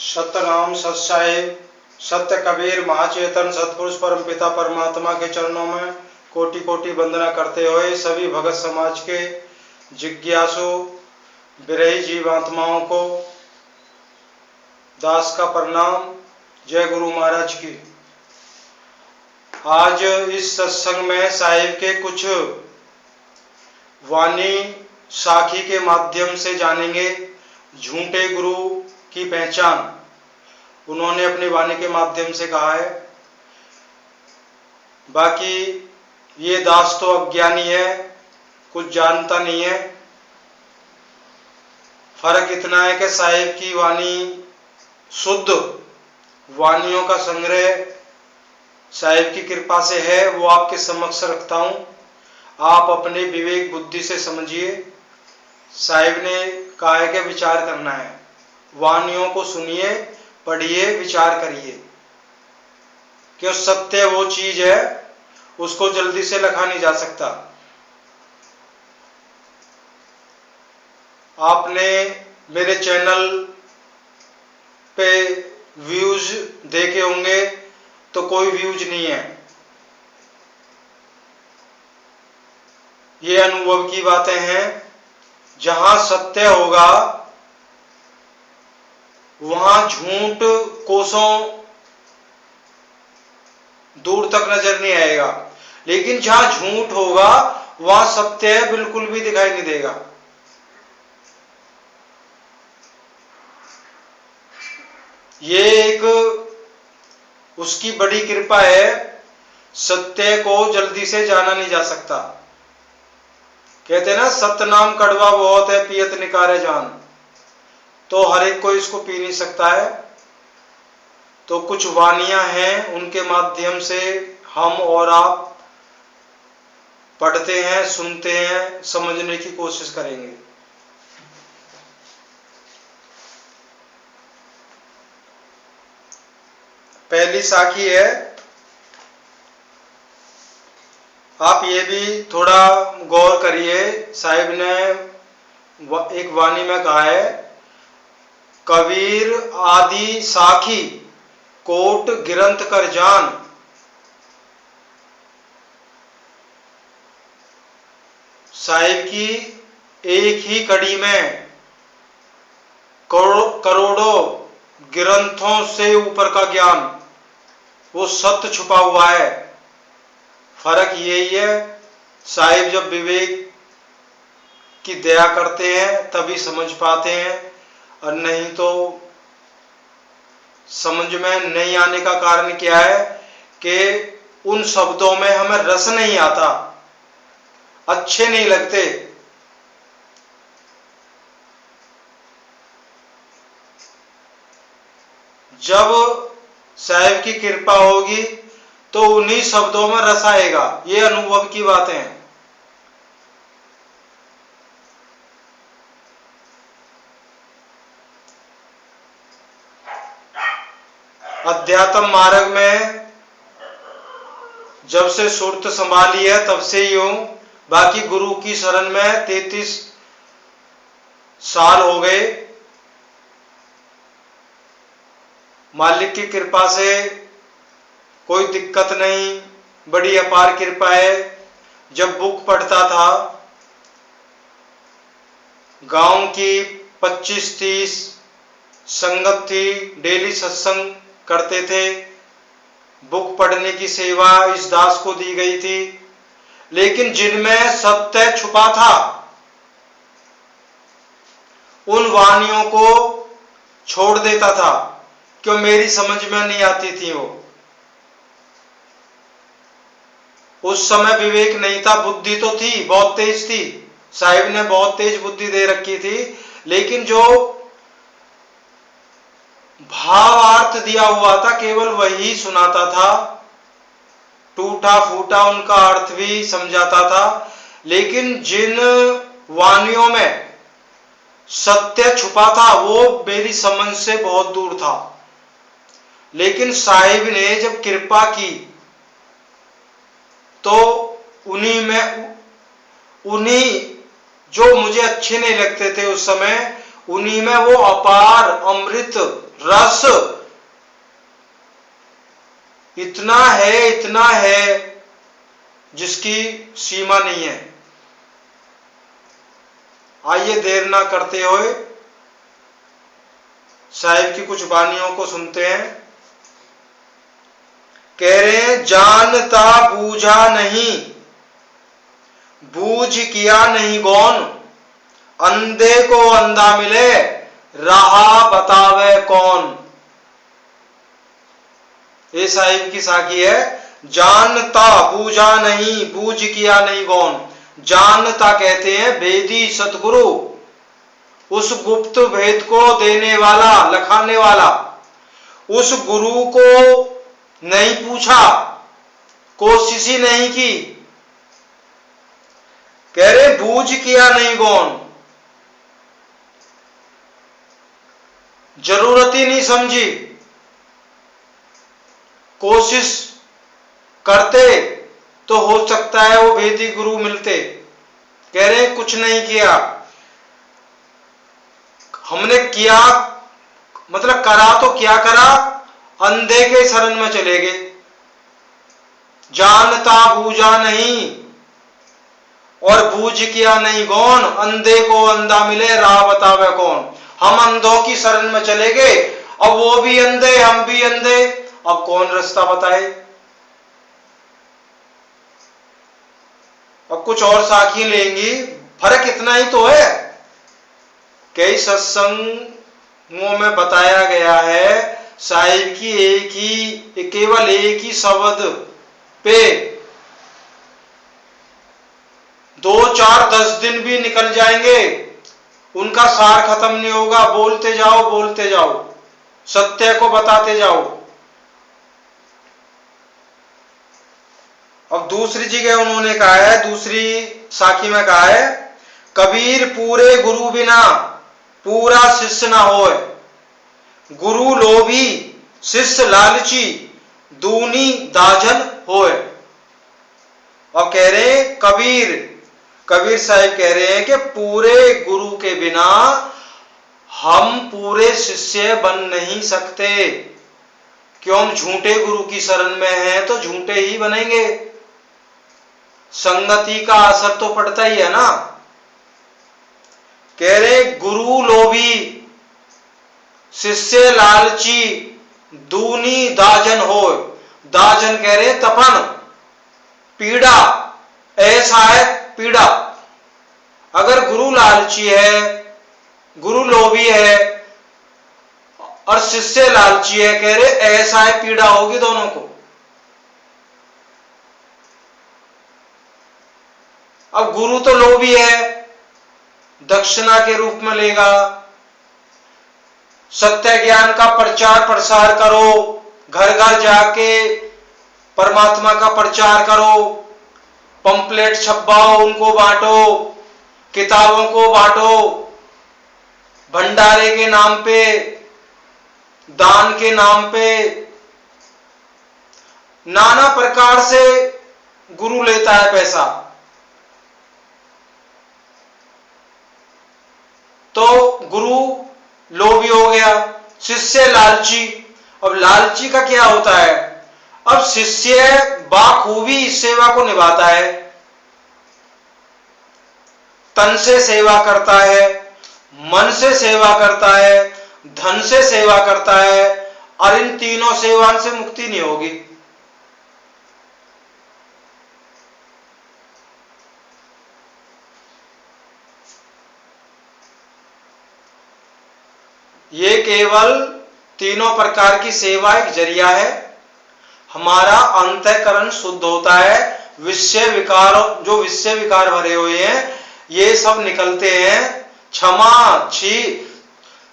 सतनाम सत्साहिब सत्य कबीर महाचेतन सतपुरुष परम पिता परमात्मा के चरणों में कोटि कोटि वंदना करते हुए सभी भगत समाज के जिज्ञासु विरही जीवात्माओं को दास का प्रणाम। जय गुरु महाराज की। आज इस सत्संग में साहिब के कुछ वाणी साखी के माध्यम से जानेंगे झूठे गुरु की पहचान। उन्होंने अपनी वाणी के माध्यम से कहा है। बाकी ये दास तो अज्ञानी है, कुछ जानता नहीं है। फर्क इतना है कि साहिब की वाणी शुद्ध वाणियों का संग्रह साहिब की कृपा से है, वो आपके समक्ष रखता हूं। आप अपने विवेक बुद्धि से समझिए। साहिब ने कहा है कि विचार करना है, वाणियों को सुनिए, पढ़िए, विचार करिए। क्यों सत्य वो चीज है, उसको जल्दी से लिखा नहीं जा सकता। आपने मेरे चैनल पे व्यूज देखे होंगे, तो कोई व्यूज नहीं है। ये अनुभव की बातें हैं। जहां सत्य होगा वहां झूठ कोसों दूर तक नजर नहीं आएगा, लेकिन जहां झूठ होगा वहां सत्य बिल्कुल भी दिखाई नहीं देगा। ये एक उसकी बड़ी कृपा है। सत्य को जल्दी से जाना नहीं जा सकता। कहते हैं ना, सत्य नाम कड़वा बहुत है, पियत निकारे जान। तो हर एक कोई इसको पी नहीं सकता है। तो कुछ वाणियां हैं, उनके माध्यम से हम और आप पढ़ते हैं, सुनते हैं, समझने की कोशिश करेंगे। पहली साखी है। आप ये भी थोड़ा गौर करिए। साहिब ने एक वाणी में कहा है, कबीर आदि साखी कोट गिरंत कर जान। साहिब की एक ही कड़ी में करोड़ों ग्रंथों से ऊपर का ज्ञान, वो सत्य छुपा हुआ है। फर्क यही है, साहिब जब विवेक की दया करते हैं तभी समझ पाते हैं, और नहीं तो समझ में नहीं आने का कारण क्या है कि उन शब्दों में हमें रस नहीं आता, अच्छे नहीं लगते। जब साहिब की कृपा होगी तो उन्हीं शब्दों में रस आएगा। ये अनुभव की बातें हैं। अध्यात्म मार्ग में जब से सुरत संभाली है तब से ही हूं। बाकी गुरु की शरण में 33 साल हो गए। मालिक की कृपा से कोई दिक्कत नहीं, बड़ी अपार कृपा है। जब बुक पढ़ता था, गांव की 25-30 संगत थी, डेली सत्संग करते थे। बुक पढ़ने की सेवा इस दास को दी गई थी, लेकिन जिनमें सत्य छुपा था उन वाणियों को छोड़ देता था, क्यों मेरी समझ में नहीं आती थी। वो उस समय विवेक नहीं था, बुद्धि तो थी, बहुत तेज थी। साहिब ने बहुत तेज बुद्धि दे रखी थी, लेकिन जो भावार्थ दिया हुआ था केवल वही सुनाता था। टूटा फूटा उनका अर्थ भी समझाता था, लेकिन जिन वाणियों में सत्य छुपा था वो मेरी समझ से बहुत दूर था। लेकिन साहिब ने जब कृपा की तो उन्हीं जो मुझे अच्छे नहीं लगते थे उस समय, उन्हीं में वो अपार अमृत रस इतना है जिसकी सीमा नहीं है। आइए देर ना करते हुए साहिब की कुछ वाणियों को सुनते हैं। कह रहे हैं, जानता बूझा नहीं, बूझ किया नहीं गौन, अंधे को अंधा मिले, राह बतावे कौन। ये साहिब की साखी है। जानता बूझा नहीं, बूझ किया नहीं गौन। जानता कहते हैं वेदी सतगुरु, उस गुप्त भेद को देने वाला, लखाने वाला। उस गुरु को नहीं पूछा, कोशिश ही नहीं की। कह रहे बूझ किया नहीं गौन, जरूरत ही नहीं समझी। कोशिश करते तो हो सकता है वो भेदी गुरु मिलते। कह रहे कुछ नहीं किया, हमने किया मतलब करा तो क्या करा, अंधे के शरण में चले गए। जानता बूझा नहीं और बूझ किया नहीं गौन, अंधे को अंधा मिले, राह बतावे कौन। हम अंधों की शरण में चले गए, अब वो भी अंधे हम भी अंधे, अब कौन रास्ता बताए। अब कुछ और साखी लेंगी, फर्क इतना ही तो है। कई सत्संगों में बताया गया है साहिब की केवल एक ही शब्द पे 2, 4, 10 दिन भी निकल जाएंगे, उनका सार खत्म नहीं होगा। बोलते जाओ, सत्य को बताते जाओ। अब दूसरी जगह उन्होंने कहा है, दूसरी साखी में कहा है, कबीर पूरे गुरु बिना पूरा शिष्य ना होए, गुरु लोभी शिष्य लालची, दूनी दाजन होए। अब कह रहे हैं कबीर साहिब कह रहे हैं कि पूरे गुरु के बिना हम पूरे शिष्य बन नहीं सकते। क्यों? हम झूठे गुरु की शरण में हैं तो झूठे ही बनेंगे। संगति का असर तो पड़ता ही है ना। कह रहे गुरु लोभी शिष्य लालची, दूनी दाजन हो। दाजन कह रहे तपन, पीड़ा, ऐसा है पीड़ा। अगर गुरु लालची है, गुरु लोभी है और शिष्य लालची है, कह रहे ऐसा है पीड़ा होगी दोनों को। अब गुरु तो लोभी है, दक्षिणा के रूप में लेगा। सत्य ज्ञान का प्रचार प्रसार करो, घर घर जाके परमात्मा का प्रचार करो, पंपलेट छपवाओ, उनको बांटो, किताबों को बांटो, भंडारे के नाम पे, दान के नाम पे, नाना प्रकार से गुरु लेता है पैसा। तो गुरु लोभी हो गया, शिष्य लालची। अब लालची का क्या होता है? अब शिष्य बाखूबी इस सेवा को निभाता है, तन से सेवा करता है, मन से सेवा करता है, धन से सेवा करता है, और इन तीनों सेवा से मुक्ति नहीं होगी। ये केवल तीनों प्रकार की सेवा एक जरिया है। हमारा अंतःकरण शुद्ध होता है, विषय विकार, जो विषय विकार भरे हुए हैं ये सब निकलते हैं।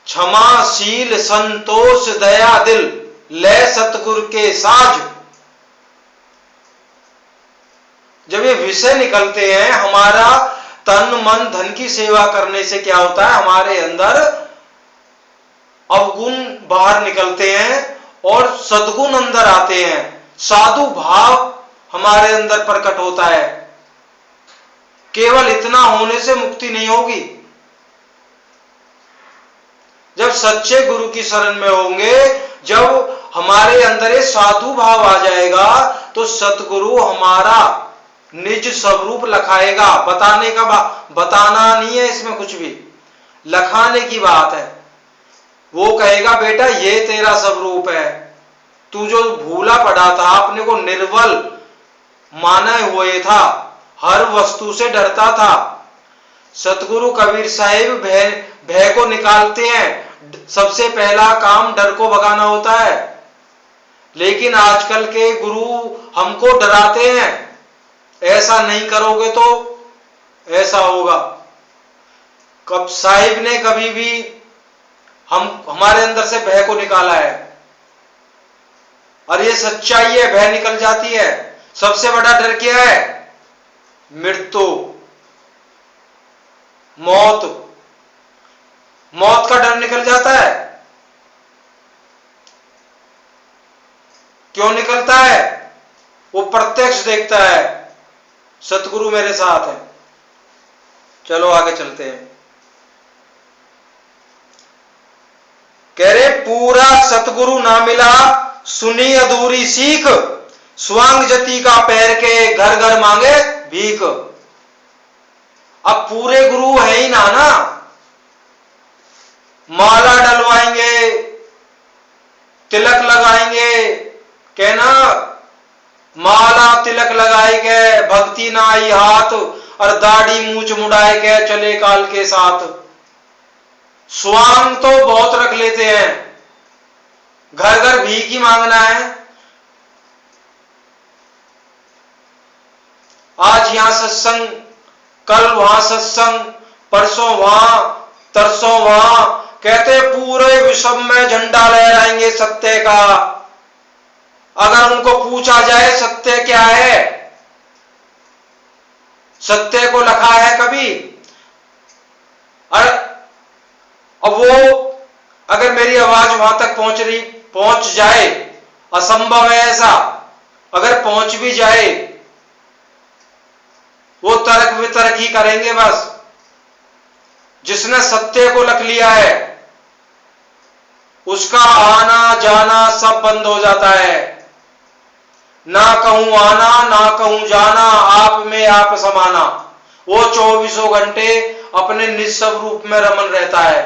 क्षमाशील संतोष दया दिल, ले सतगुरु के साज। जब ये विषय निकलते हैं, हमारा तन मन धन की सेवा करने से क्या होता है? हमारे अंदर अवगुण बाहर निकलते हैं और सद्गुण अंदर आते हैं, साधु भाव हमारे अंदर प्रकट होता है। केवल इतना होने से मुक्ति नहीं होगी। जब सच्चे गुरु की शरण में होंगे, जब हमारे अंदर ये साधु भाव आ जाएगा, तो सतगुरु हमारा निज स्वरूप लखाएगा। बताने का बताना नहीं है इसमें कुछ भी, लखाने की बात है। वो कहेगा बेटा ये तेरा स्वरूप है, तू जो भूला पड़ा था, अपने को निर्बल माना हुए था, हर वस्तु से डरता था। सतगुरु कबीर साहिब भय को निकालते हैं। सबसे पहला काम डर को भगाना होता है। लेकिन आजकल के गुरु हमको डराते हैं, ऐसा नहीं करोगे तो ऐसा होगा। कब साहिब ने कभी भी हमारे अंदर से भय को निकाला है, और ये सच्चाई है, भय निकल जाती है। सबसे बड़ा डर क्या है? मृत्यु, मौत। मौत का डर निकल जाता है। क्यों निकलता है? वो प्रत्यक्ष देखता है सतगुरु मेरे साथ है। चलो आगे चलते हैं। कह रहे पूरा सतगुरु ना मिला, सुनी अधूरी सीख, स्वांग जति का पैर के घर घर मांगे भीख। अब पूरे गुरु है ही ना, माला डलवाएंगे, तिलक लगाएंगे, कहना माला तिलक लगाए के भक्ति ना आई हाथ, और दाढ़ी मूछ मुड़ाए के चले काल के साथ। स्वांग तो बहुत रख लेते हैं, घर घर भीख ही मांगना है। आज यहां सत्संग, कल वहां सत्संग, परसों वहां, तरसों वहां, कहते पूरे विश्व में झंडा लहराएंगे सत्य का। अगर उनको पूछा जाए सत्य क्या है, सत्य को लिखा है कभी? अब वो अगर मेरी आवाज वहां तक पहुंच जाए, असंभव है ऐसा, अगर पहुंच भी जाए, वो तर्क वितर्क ही करेंगे बस। जिसने सत्य को लिख लिया है, उसका आना जाना सब बंद हो जाता है। ना कहूं आना, ना कहूं जाना, आप में आप समाना। वो 24 घंटे अपने निस्सव रूप में रमन रहता है।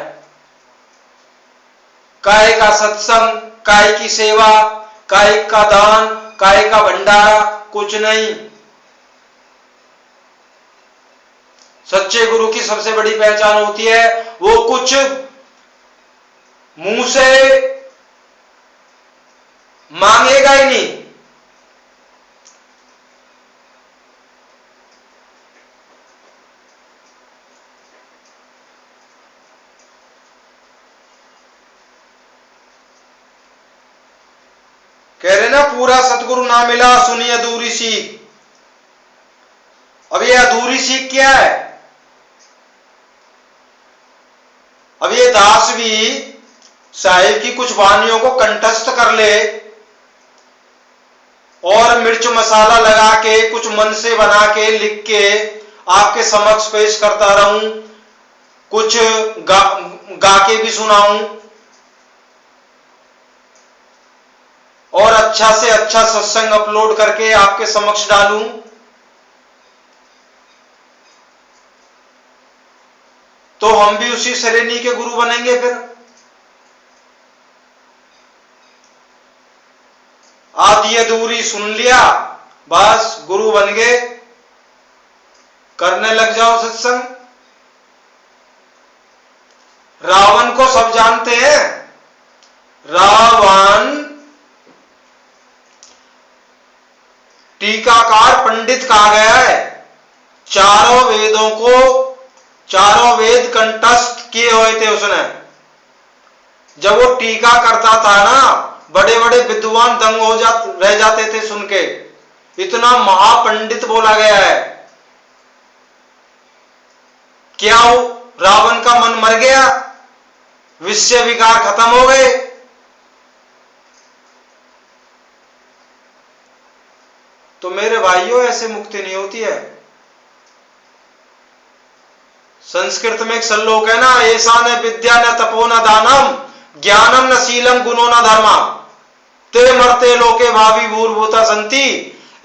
काय का सत्संग, काय की सेवा, काय का दान, काय का भंडारा, कुछ नहीं। सच्चे गुरु की सबसे बड़ी पहचान होती है, वो कुछ मुंह से मांगेगा ही नहीं। कह रहे ना पूरा सतगुरु ना मिला, सुनी अधूरी सीख। अब ये अधूरी सीख क्या है? अब ये दास भी साहिब की कुछ वाणियों को कंठस्थ कर ले, और मिर्च मसाला लगा के कुछ मन से बना के लिख के आपके समक्ष पेश करता रहूं, कुछ गा के भी सुनाऊं, और अच्छा से अच्छा सत्संग अपलोड करके आपके समक्ष डालूं, तो हम भी उसी श्रेणी के गुरु बनेंगे। फिर आधी अधूरी सुन लिया, बस गुरु बन गए, करने लग जाओ सत्संग। रावण को सब जानते हैं। रावण टीकाकार पंडित कहा गया है। चारों वेदों को, चारों वेद कंठस्थ किए हुए थे उसने। जब वो टीका करता था ना, बड़े बड़े विद्वान दंग रह जाते थे सुन के, इतना महापंडित बोला गया है। क्या रावण का मन मर गया? विषय विकार खत्म हो गए? तो मेरे भाइयों, ऐसे मुक्ति नहीं होती है। संस्कृत में एक श्लोक है ना, ऐसा न विद्या न तपो न दानम ज्ञानम न शीलम गुणो न धर्मा ते मर्ते लोके भावी भूर्भूता संति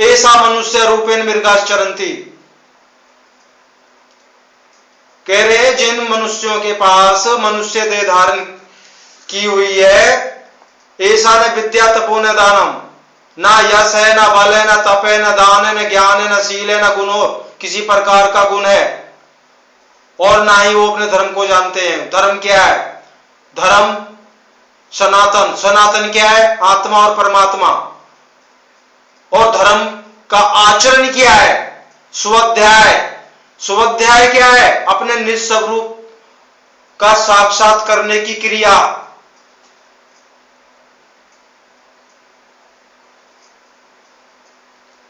ऐसा मनुष्य रूपेण मृगाश्चरंती। कह रहे जिन मनुष्यों के पास मनुष्य देह धारण की हुई है, ऐसा न विद्या तपो न दानम, ना यश है, ना बल है, ना तप है, ना दान है, ना ज्ञान है, ना शील है, ना गुण हो, किसी प्रकार का गुण है, और ना ही वो अपने धर्म को जानते हैं। धर्म क्या है? धर्म सनातन, सनातन क्या है? आत्मा और परमात्मा। और धर्म का आचरण क्या है? स्वाध्याय। स्वाध्याय क्या है? अपने निज स्वरूप का साक्षात करने की क्रिया।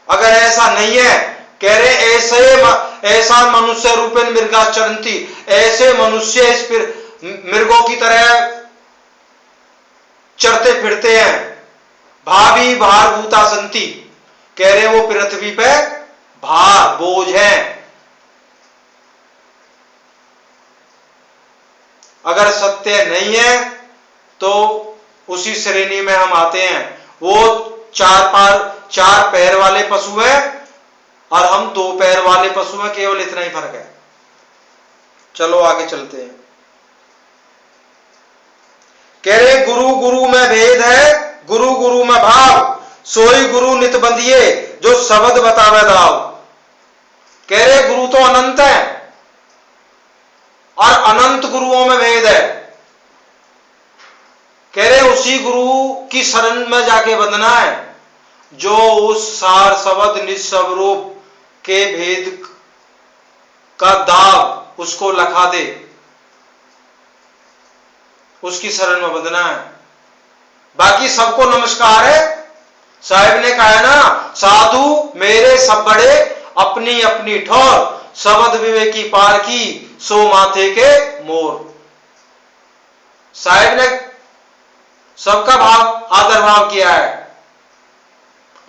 अगर ऐसा नहीं है, कह रहे ऐसा मनुष्य रूपेण मृगाश्चरन्ति, ऐसे मनुष्य इस मृगों की तरह चरते फिरते हैं। भावी भारभूता संति, कह रहे वो पृथ्वी पे भार बोझ है। अगर सत्य नहीं है तो उसी श्रेणी में हम आते हैं। वो चार पैर वाले पशु है और हम 2 पैर वाले पशु हैं, केवल इतना ही फर्क है। चलो आगे चलते हैं। कह रहे गुरु गुरु में भेद है, गुरु गुरु में भाव, सोई गुरु नित बंधिए जो शब्द बतावे दाव। कह रहे गुरु तो अनंत है और अनंत गुरुओं में भेद है। कह रहे उसी गुरु की शरण में जाके बंधना है जो उस सार शब्द निज स्वरूप के भेद का दाव उसको लखा दे, उसकी शरण में बंधना है। बाकी सबको नमस्कार है। साहिब ने कहा ना, साधु मेरे सब बड़े अपनी अपनी ठोर, शब्द विवेकी पार की सो माथे के मोर। साहिब ने सबका भाव आदर भाव किया है,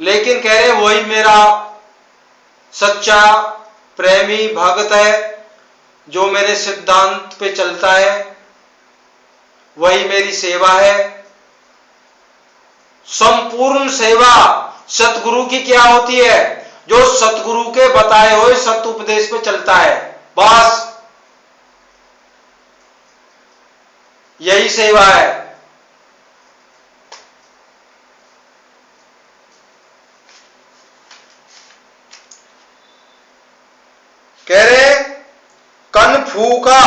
लेकिन कह रहे वही मेरा सच्चा प्रेमी भक्त है जो मेरे सिद्धांत पे चलता है, वही मेरी सेवा है। संपूर्ण सेवा सतगुरु की क्या होती है? जो सतगुरु के बताए हुए सत्य उपदेश पे चलता है, बस यही सेवा है। कह रहे कन फूका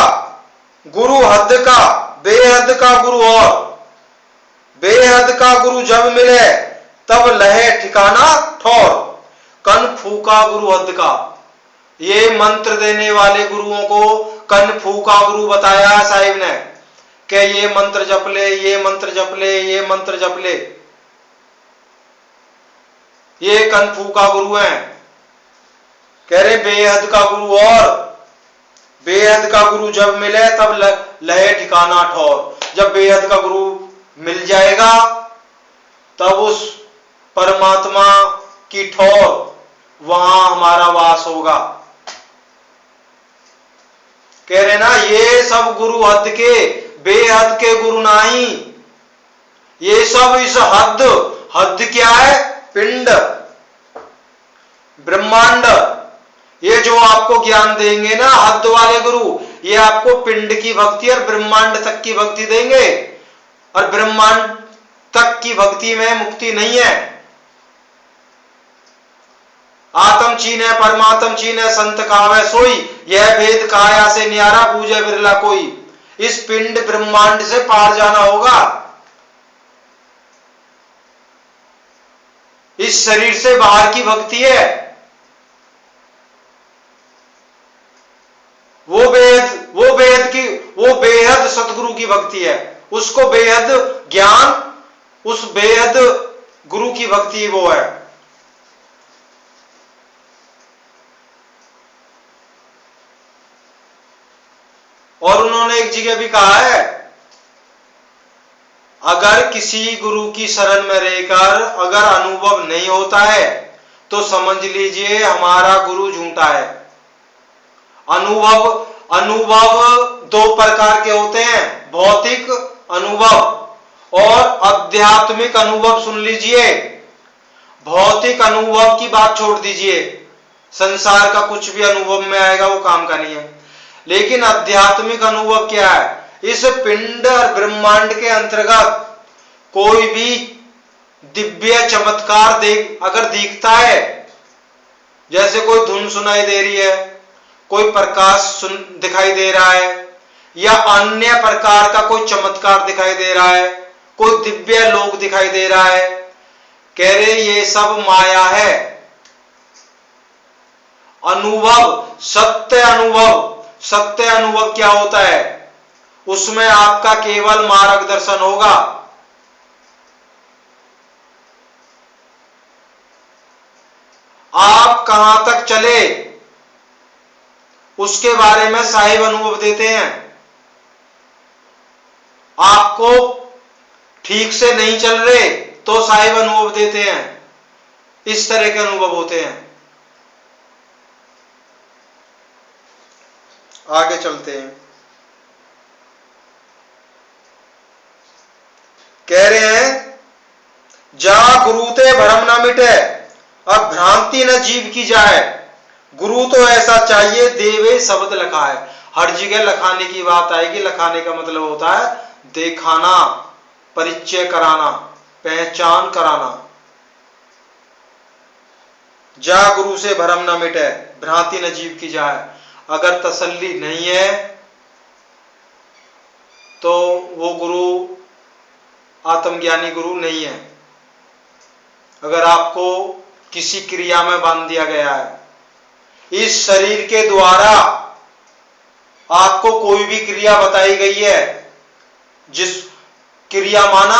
गुरु हद का, बेहद का गुरु और बेहद का गुरु जब मिले तब लहे ठिकाना ठौर। कन फूका गुरु हद का, ये मंत्र देने वाले गुरुओं को कन फूका गुरु बताया साहिब ने कि ये मंत्र जप ले, ये मंत्र जप ले, ये मंत्र जप ले। ये कन फूका गुरु हैं। कह रहे बेहद का गुरु और बेहद का गुरु जब मिले तब लहे ठिकाना ठौर। जब बेहद का गुरु मिल जाएगा तब उस परमात्मा की ठौर वहां हमारा वास होगा। कह रहे ना ये सब गुरु हद के, बेहद के गुरु नहीं। ये सब इस हद, हद क्या है? पिंड ब्रह्मांड। ये जो आपको ज्ञान देंगे ना हद वाले गुरु, ये आपको पिंड की भक्ति और ब्रह्मांड तक की भक्ति देंगे, और ब्रह्मांड तक की भक्ति में मुक्ति नहीं है। आत्म चीने परमात्म चीने संत कावे सोई, यह भेद काया से न्यारा पूजे बिरला कोई। इस पिंड ब्रह्मांड से पार जाना होगा। इस शरीर से बाहर की भक्ति है, वो बेहद सतगुरु की भक्ति है। उसको बेहद ज्ञान, उस बेहद गुरु की भक्ति वो है। और उन्होंने एक जगह भी कहा है, अगर किसी गुरु की शरण में रहकर अगर अनुभव नहीं होता है तो समझ लीजिए हमारा गुरु झूठा है। अनुभव अनुभव दो प्रकार के होते हैं, भौतिक अनुभव और आध्यात्मिक अनुभव। सुन लीजिए, भौतिक अनुभव की बात छोड़ दीजिए, संसार का कुछ भी अनुभव में आएगा वो काम का नहीं है। लेकिन आध्यात्मिक अनुभव क्या है? इस पिंड और ब्रह्मांड के अंतर्गत कोई भी दिव्य चमत्कार अगर दिखता है, जैसे कोई धुन सुनाई दे रही है, कोई प्रकाश दिखाई दे रहा है, या अन्य प्रकार का कोई चमत्कार दिखाई दे रहा है, कोई दिव्य लोक दिखाई दे रहा है, कह रहे ये सब माया है। अनुभव, सत्य अनुभव क्या होता है? उसमें आपका केवल मार्गदर्शन होगा। आप कहां तक चले उसके बारे में साहिब अनुभव देते हैं। आपको ठीक से नहीं चल रहे तो साहिब अनुभव देते हैं। इस तरह के अनुभव होते हैं। आगे चलते हैं। कह रहे हैं, जा गुरु ते भरम न मिटे, अब भ्रांति न जीव की जाए। गुरु तो ऐसा चाहिए देवे शब्द लखाए। हर जगह लखाने की बात आएगी। लखाने का मतलब होता है दिखाना, परिचय कराना, पहचान कराना। जा गुरु से भरम न मिटे, भ्रांति न जीव की जाए। अगर तसल्ली नहीं है तो वो गुरु आत्मज्ञानी गुरु नहीं है। अगर आपको किसी क्रिया में बांध दिया गया है, इस शरीर के द्वारा आपको कोई भी क्रिया बताई गई है, जिस क्रिया माना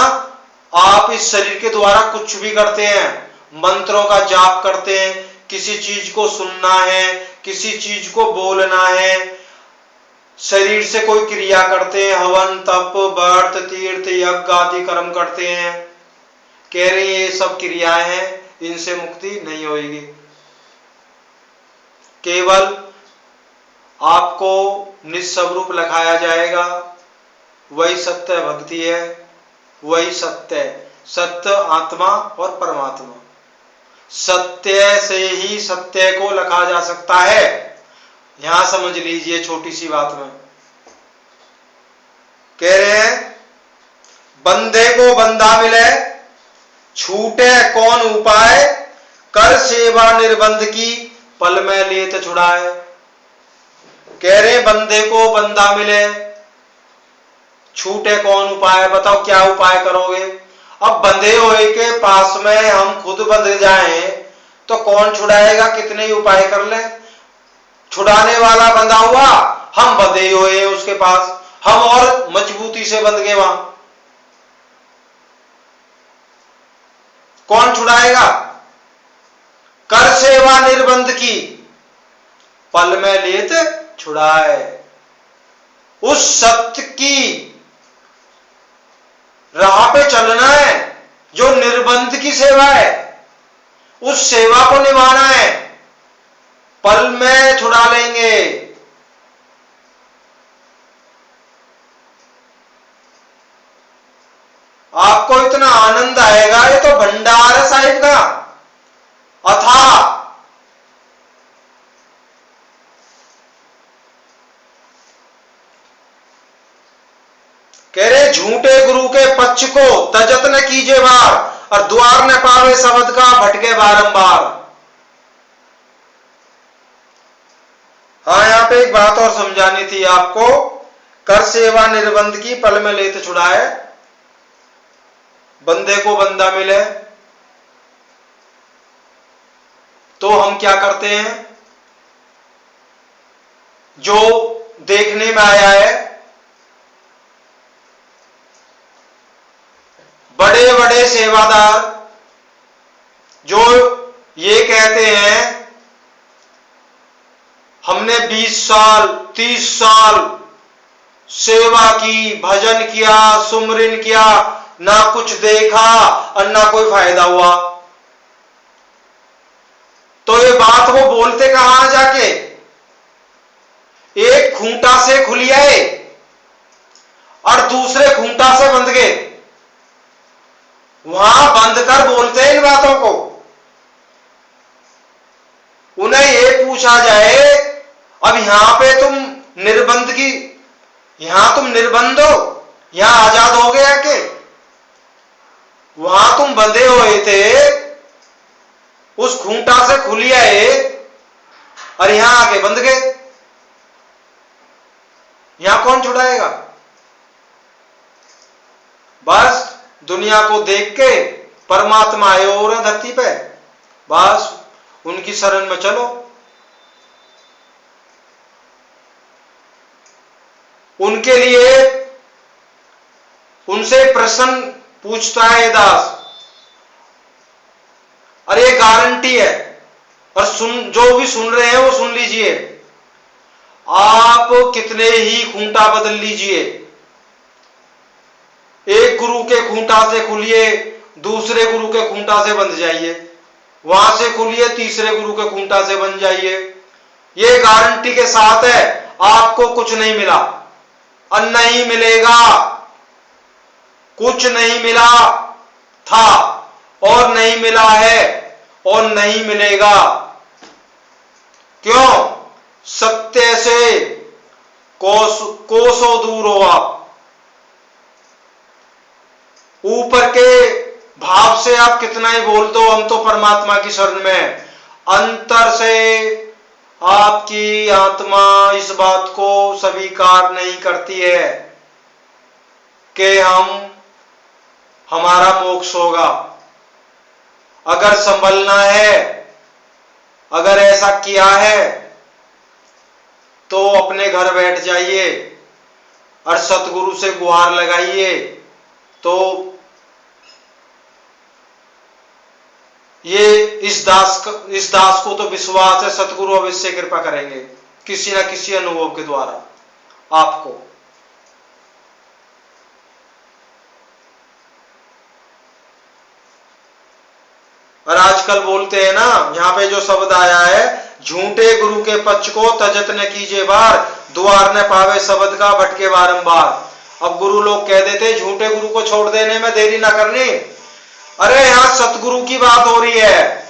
आप इस शरीर के द्वारा कुछ भी करते हैं, मंत्रों का जाप करते हैं, किसी चीज को सुनना है, किसी चीज को बोलना है, शरीर से कोई क्रिया करते हैं, हवन तप व्रत तीर्थ यज्ञ आदि कर्म करते हैं। कह रहे ये सब क्रियाएं हैं, इनसे मुक्ति नहीं होगी। केवल आपको निस्वरूप लखाया जाएगा, वही सत्य भक्ति है, वही सत्य है। सत्य आत्मा और परमात्मा, सत्य से ही सत्य को लखा जा सकता है। यहां समझ लीजिए छोटी सी बात में। कह रहे हैं, बंदे को बंदा मिले, छूटे कौन उपाय, कर सेवा निर्बंध की, पल में लेत छुड़ाए। कह रहे बंदे को बंदा मिले, छूटे कौन उपाय। बताओ क्या उपाय करोगे? अब बंधे हुए के पास में हम खुद बंध जाएं तो कौन छुड़ाएगा? कितने ही उपाय कर ले, छुड़ाने वाला बंधा हुआ, हम बंधे हुए हैं उसके पास, हम और मजबूती से बंध गए वहां, कौन छुड़ाएगा? कर सेवा निर्बंध की, पल में लेत छुड़ाए। उस सत्य की राह पे चलना है जो निर्बंध की सेवा है, उस सेवा को निभाना है, पल में छुड़ा लेंगे। आपको इतना आनंद आएगा, ये तो भंडार है साहिब का अथाह। कह रहे झूठे गुरु के पक्ष को तजत न कीजे बार, और द्वार न पावे शब्द का भटके बारंबार। हाँ, यहां पे एक बात और समझानी थी आपको। कर सेवा निर्बंध की, पल में लेत छुड़ाए। बंदे को बंदा मिले तो हम क्या करते हैं? जो देखने में आया है, बड़े बड़े सेवादार जो ये कहते हैं हमने 20 साल 30 साल सेवा की, भजन किया, सुमरन किया, ना कुछ देखा और ना कोई फायदा हुआ, तो ये बात वो बोलते कहां जाके? एक खूंटा से खुली आए और दूसरे खूंटा से बंध गए, वहां बंद कर बोलते हैं इन बातों को। उन्हें ये पूछा जाए, अब यहां पे तुम निर्बंध की, यहां तुम निर्बंध हो, यहां आजाद हो गया के वहां तुम बंधे हुए थे, उस खूंटा से खुली आए और यहां आके बंध गए, यहां कौन छुड़ाएगा? बस दुनिया को देख के परमात्मा आए और धरती पे, बस उनकी शरण में चलो। उनके लिए उनसे प्रश्न पूछता है दास, और ये गारंटी है, और जो भी सुन रहे हैं वो सुन लीजिए, आप कितने ही खूंटा बदल लीजिए, एक गुरु के खूंटा से खुलिए, दूसरे गुरु के खूंटा से बंध जाइए, वहां से खुलिए, तीसरे गुरु के खूंटा से बन जाइए, ये गारंटी के साथ है आपको कुछ नहीं मिला और नहीं मिलेगा। कुछ नहीं मिला था और नहीं मिला है और नहीं मिलेगा। क्यों? सत्य से कोसों दूर हो आप, ऊपर के भाव से आप कितना ही बोल दो हम तो परमात्मा की शरण में, अंतर से आपकी आत्मा इस बात को स्वीकार नहीं करती है कि हमारा मोक्ष होगा। अगर संभलना है, अगर ऐसा किया है तो अपने घर बैठ जाइए और सतगुरु से गुहार लगाइए, तो ये इस दास को तो विश्वास है सतगुरु अवश्य कृपा करेंगे किसी न किसी अनुभव के द्वारा आपको। और आजकल बोलते हैं ना, यहाँ पे जो शब्द आया है, झूठे गुरु के पक्ष को तजत न कीजिए बार, द्वार न पावे शब्द का भटके बारंबार। अब गुरु लोग कह देते झूठे गुरु को छोड़ देने में देरी ना करनी। अरे यहां सतगुरु की बात हो रही है,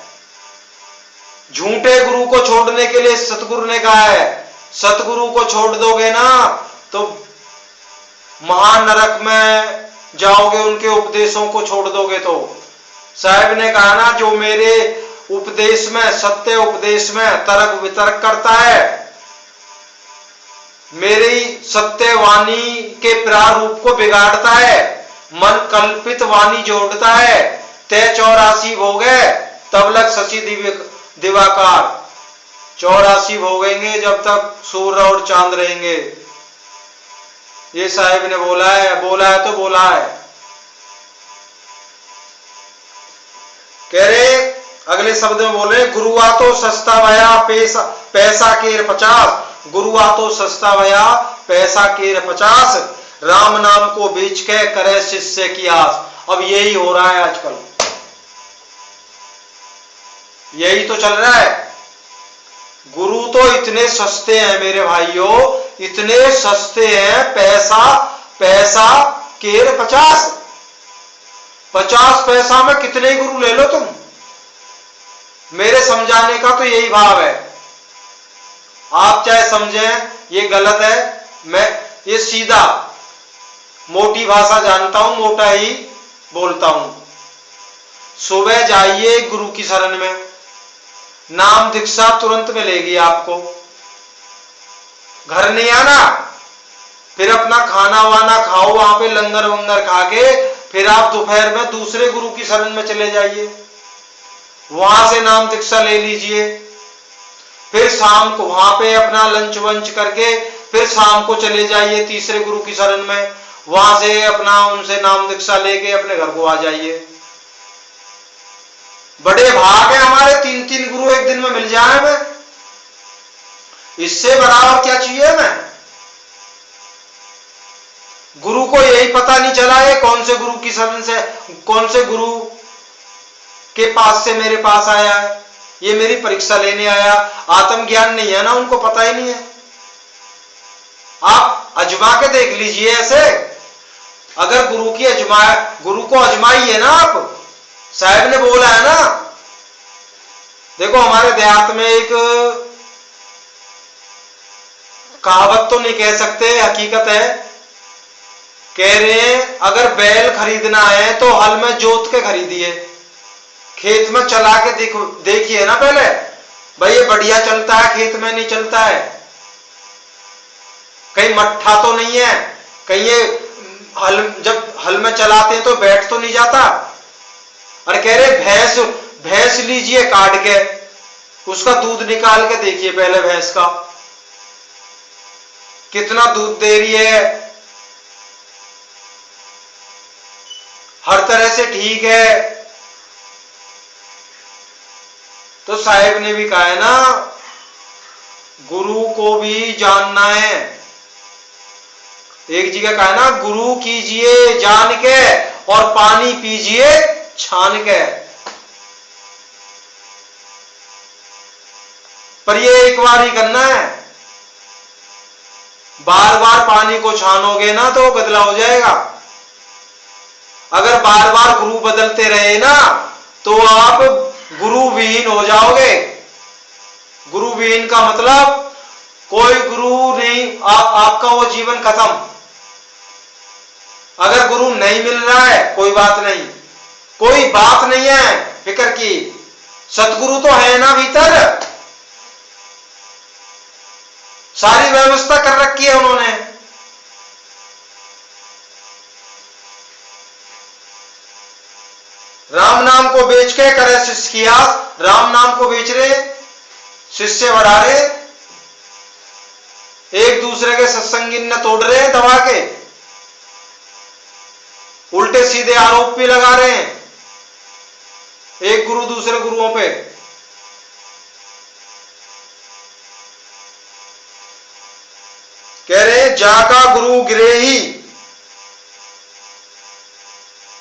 झूठे गुरु को छोड़ने के लिए सतगुरु ने कहा है। सतगुरु को छोड़ दोगे ना तो महानरक में जाओगे, उनके उपदेशों को छोड़ दोगे तो। साहब ने कहा ना, जो मेरे उपदेश में, सत्य उपदेश में तर्क वितर्क करता है, मेरी सत्य वाणी के प्रारूप को बिगाड़ता है, मन कल्पित वाणी जोड़ता है, तय 84 भोगे तब लग शशि दिवाकार। 84 भोगेंगे जब तक सूर्य और चांद रहेंगे। ये साहिब ने बोला है तो बोला है। कह रहे अगले शब्द में बोले, गुरुआ तो सस्ता भया पैसा केर 50, गुरुआ तो सस्ता भया पैसा केर 50, राम नाम को बेच के करे शिष्य की आस। अब यही हो रहा है आजकल, यही तो चल रहा है। गुरु तो इतने सस्ते हैं मेरे भाइयों, इतने सस्ते हैं, पैसा केर 50 पैसा में कितने गुरु ले लो तुम। मेरे समझाने का तो यही भाव है, आप चाहे समझें ये गलत है, मैं ये सीधा मोटी भाषा जानता हूं, मोटा ही बोलता हूं। सुबह जाइए गुरु की शरण में, नाम दीक्षा तुरंत मिलेगी आपको। घर नहीं आना, फिर अपना खाना वाना खाओ, वहां पे लंगर वंगर खा के फिर आप दोपहर में दूसरे गुरु की शरण में चले जाइए, वहां से नाम दीक्षा ले लीजिए। फिर शाम को वहां पे अपना लंच वंच करके फिर शाम को चले जाइए तीसरे गुरु की शरण में, वहां से अपना उनसे नाम दीक्षा लेके अपने घर को आ जाइए। बड़े भाग है हमारे, 3-3 गुरु एक दिन में मिल जाए हमें, इससे बड़ा और क्या चाहिए हमें। गुरु को यही पता नहीं चला है कौन से गुरु की शरण से, कौन से गुरु के पास से मेरे पास आया है, ये मेरी परीक्षा लेने आया। आत्मज्ञान नहीं है ना, उनको पता ही नहीं है। आप अजमा के देख लीजिए। ऐसे अगर गुरु को अजमाइए ना आप, साहब ने बोला है ना। देखो हमारे देहात में एक कहावत तो नहीं कह सकते, हकीकत है, कह रहे हैं अगर बैल खरीदना है तो हल में जोत के खरीदिए, खेत में चला के देखिए ना पहले, भाई ये बढ़िया चलता है, खेत में नहीं चलता है, कहीं मट्ठा तो नहीं है, कहीं ये जब हल में चलाते हैं तो बैठ तो नहीं जाता। और कह रहे भैंस लीजिए काट के, उसका दूध निकाल के देखिए पहले, भैंस का कितना दूध दे रही है, हर तरह से ठीक है। तो साहिब ने भी कहा है ना, गुरु को भी जानना है। एक जगह कहा है ना, गुरु कीजिए जान के और पानी पीजिए छान के। पर ये एक बार ही करना है, बार बार पानी को छानोगे ना तो बदला हो जाएगा। अगर बार बार गुरु बदलते रहे ना तो आप गुरु विहीन हो जाओगे। गुरु विहीन का मतलब कोई गुरु नहीं, आपका वो जीवन खत्म। अगर गुरु नहीं मिल रहा है कोई बात नहीं, कोई बात नहीं है फिक्र की, सतगुरु तो है ना भीतर, सारी व्यवस्था कर रखी है उन्होंने। राम नाम को बेच के करे शिष्य की आस, राम नाम को बेच रहे, शिष्य बढ़ा रहे, एक दूसरे के सत्संगी न तोड़ रहे हैं दबा के, उल्टे सीधे आरोप भी लगा रहे हैं एक गुरु दूसरे गुरुओं पे। कह रहे जाका गुरु गिरेही,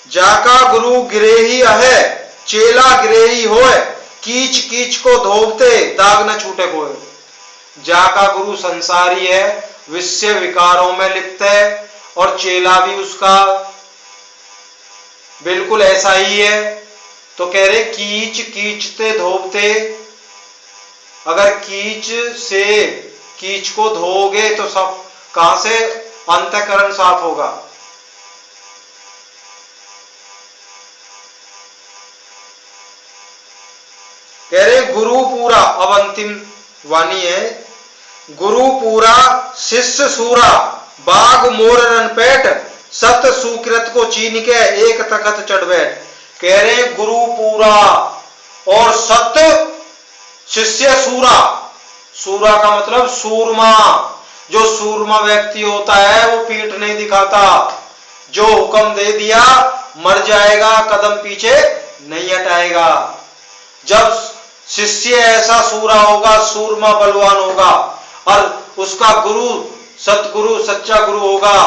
जाका गुरु गिरेही अहे, चेला गिरेही होए, कीच कीच को धोबते दाग न छूटे कोई। जाका गुरु संसारी है, विषय विकारों में लिप्त है, और चेला भी उसका बिल्कुल ऐसा ही है। तो कह रहे कीच कीचते धोबते, अगर कीच से कीच को धोगे तो सब कहां से अंतःकरण साफ होगा। कह रहे गुरु पूरा, अब अंतिम वाणी है, गुरु पूरा शिष्य सूरा, बाघ मोर रनपेट, सत सुकृत को चीन के एक तखत चढ़ बैठ। कह रहे गुरु पूरा और सत्य शिष्य सूरा। सूरा का मतलब सूरमा, जो सूरमा व्यक्ति होता है वो पीठ नहीं दिखाता, जो हुक्म दे दिया मर जाएगा, कदम पीछे नहीं हटाएगा। जब शिष्य ऐसा सूरा होगा, सूरमा बलवान होगा, और उसका गुरु सतगुरु सच्चा गुरु होगा।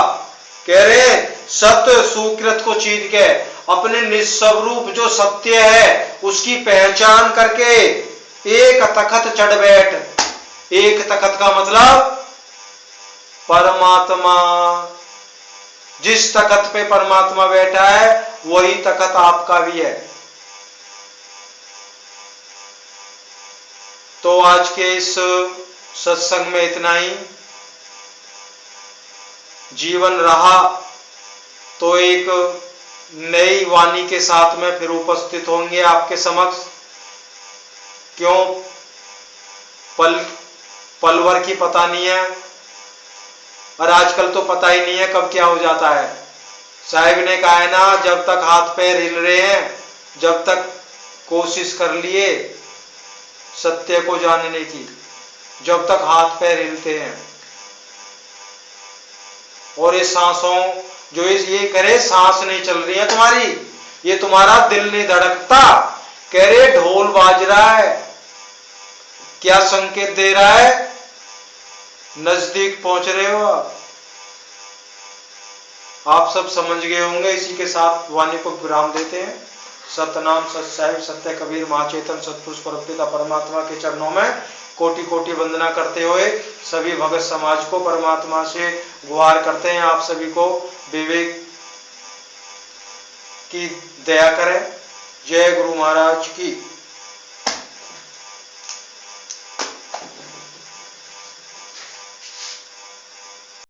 कह रहे सत्य सुकृत को चीन के, अपने निस्वरूप जो सत्य है उसकी पहचान करके एक तखत चढ़ बैठ। एक तखत का मतलब परमात्मा, जिस तखत पे परमात्मा बैठा है वही तखत आपका भी है। तो आज के इस सत्संग में इतना ही। जीवन रहा तो एक नई वाणी के साथ में फिर उपस्थित होंगे आपके समक्ष। क्यों, पल भर की पता नहीं है, और आजकल तो पता ही नहीं है कब क्या हो जाता है। साहिब ने कहा है ना, जब तक हाथ पैर हिल रहे हैं, जब तक कोशिश कर लिए सत्य को जानने की, जब तक हाथ पैर हिलते हैं। और ये सांसों जो ये करे, सांस नहीं चल रही है तुम्हारी, ये तुम्हारा दिल नहीं धड़कता। कह रहे ढोल बाज रहा है, क्या संकेत दे रहा है, नजदीक पहुंच रहे हो आप सब समझ गए होंगे। इसी के साथ वाणी को विराम देते हैं। सतनाम सत साहिब, सत्य कबीर, महाचेतन सतपुरुष परमपिता परमात्मा के चरणों में कोटि कोटि वंदना करते हुए सभी भगत समाज को परमात्मा से गुहार करते हैं, आप सभी को विवेक की दया करें। जय गुरु महाराज की।